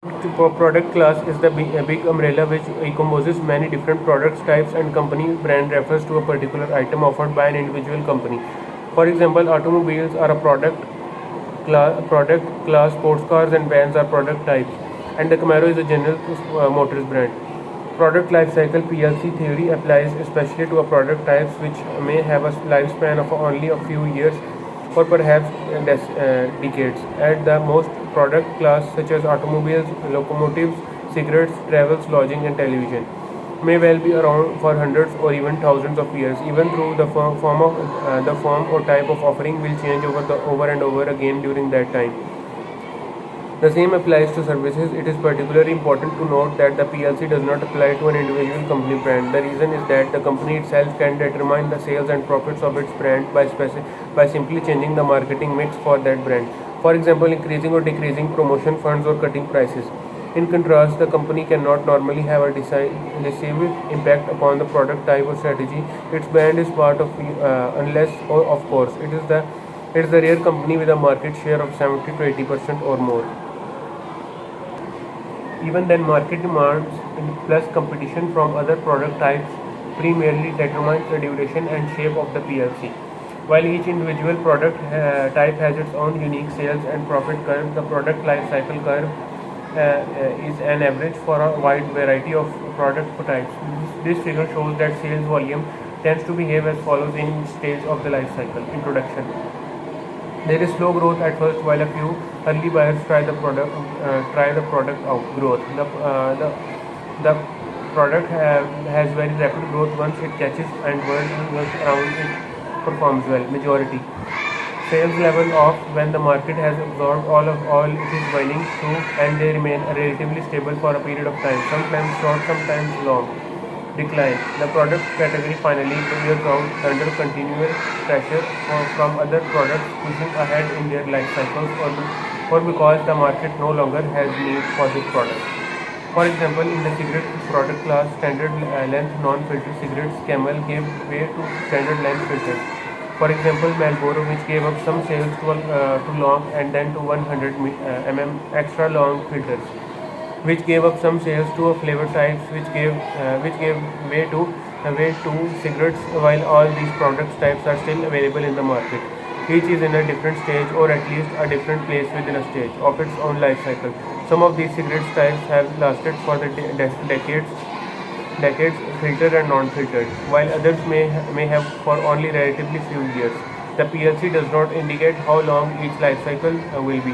Product class is a big umbrella which encompasses many different products types and company brand refers to a particular item offered by an individual company. For example, automobiles are a product class, sports cars and vans are product types, and the Camaro is a General Motors brand. Product life cycle PLC theory applies especially to a product types which may have a lifespan of only a few years or perhaps decades. At the most, product class such as automobiles, locomotives, cigarettes, travels, lodging, and television may well be around for hundreds or even thousands of years. Even though the form or type of offering will change over and over again during that time. The same applies to services. It is particularly important to note that the PLC does not apply to an individual company brand. The reason is that the company itself can determine the sales and profits of its brand by simply changing the marketing mix for that brand. For example, increasing or decreasing promotion funds or cutting prices. In contrast, the company cannot normally have a decisive impact upon the product type or strategy its brand is part of, unless, or of course, it is the rare company with a market share of 70 to 80% or more. Even then, market demands plus competition from other product types primarily determines the duration and shape of the PLC. While each individual product type has its own unique sales and profit curve, the product life cycle curve is an average for a wide variety of product types. This figure shows that sales volume tends to behave as follows in stage of the life cycle. Introduction. There is slow growth at first while a few early buyers try the product out. Growth. The product has very rapid growth once it catches and world around it performs well. Majority. Sales level off when the market has absorbed all it is willing to and they remain relatively stable for a period of time, sometimes short, sometimes long. Decline. The product category finally clears out under continual pressure from other products pushing ahead in their life cycles or because the market no longer has need for this product. For example, in the cigarette product class, standard length non-filter cigarettes Camel gave way to standard length filters. For example, Marlboro, which gave up some sales to long and then to 100 extra long filters, which gave up some sales to a flavor types, which gave way to cigarettes. While all these product types are still available in the market, each is in a different stage or at least a different place within a stage of its own life cycle. Some of these cigarette types have lasted for the decades, filtered and non-filtered, while others may have for only relatively few years. The PLC does not indicate how long each life cycle will be.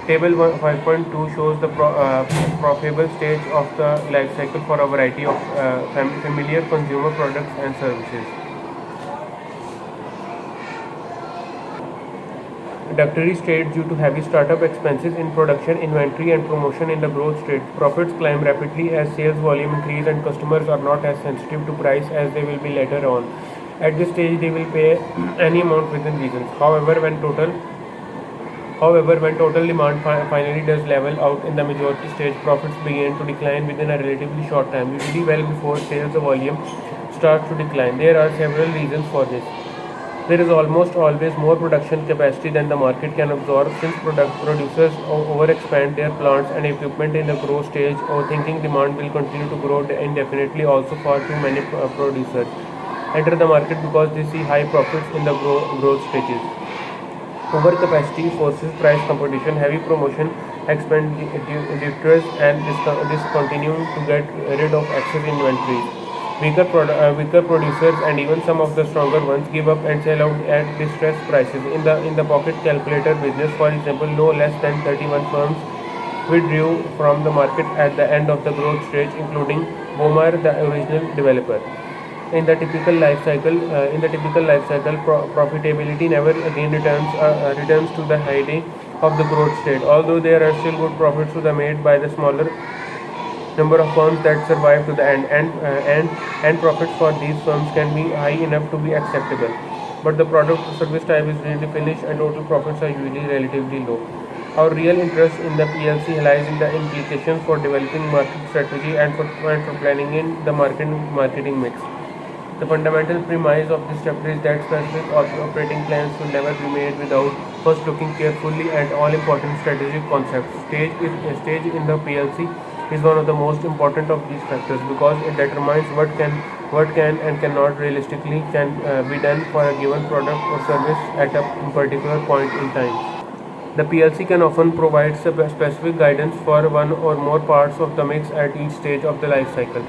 Table 5.2 shows the profitable stage of the life cycle for a variety of familiar consumer products and services. Reductory state due to heavy startup expenses in production, inventory and promotion. In the growth state, profits climb rapidly as sales volume increase and customers are not as sensitive to price as they will be later on. At this stage, they will pay any amount within reasons. However, when total demand finally does level out in the majority stage, profits begin to decline within a relatively short time, usually well before sales volume starts to decline. There are several reasons for this. There is almost always more production capacity than the market can absorb, since producers overexpand their plants and equipment in the growth stage or thinking demand will continue to grow indefinitely. Also, far too many producers enter the market because they see high profits in the growth stages. Overcapacity forces price competition, heavy promotion, expenditures, and discontinuing to get rid of excess inventories. Weaker producers and even some of the stronger ones give up and sell out at distressed prices. In the pocket calculator business, for example, no less than 31 firms withdrew from the market at the end of the growth stage, including Bomar, the original developer. In the typical life cycle, profitability never again returns to the heyday of the growth state. Although there are still good profits to be made by the smaller number of firms that survive to the end, and profits for these firms can be high enough to be acceptable. But the product or service type is really finished, and total profits are usually relatively low. Our real interest in the PLC lies in the implications for developing market strategy and for planning in the marketing mix. The fundamental premise of this chapter is that specific operating plans will never be made without first looking carefully at all important strategic concepts. Stage in the PLC is one of the most important of these factors because it determines what can and cannot realistically can be done for a given product or service at a particular point in time. The PLC can often provide specific guidance for one or more parts of the mix at each stage of the life cycle.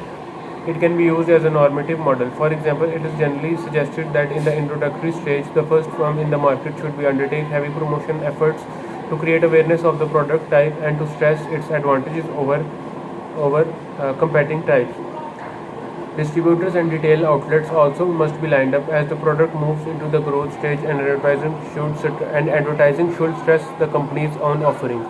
It can be used as a normative model. For example, it is generally suggested that in the introductory stage, the first firm in the market should be undertake heavy promotion efforts to create awareness of the product type and to stress its advantages over competing types. Distributors and retail outlets also must be lined up as the product moves into the growth stage, and advertising should stress the company's own offering.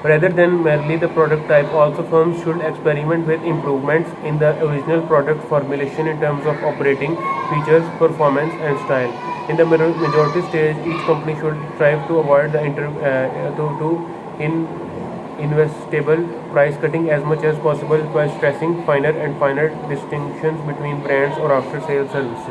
Rather than merely the product type, also firms should experiment with improvements in the original product formulation in terms of operating features, performance, and style. In the majority stage, each company should strive to avoid the investable price cutting as much as possible by stressing finer and finer distinctions between brands or after sales services.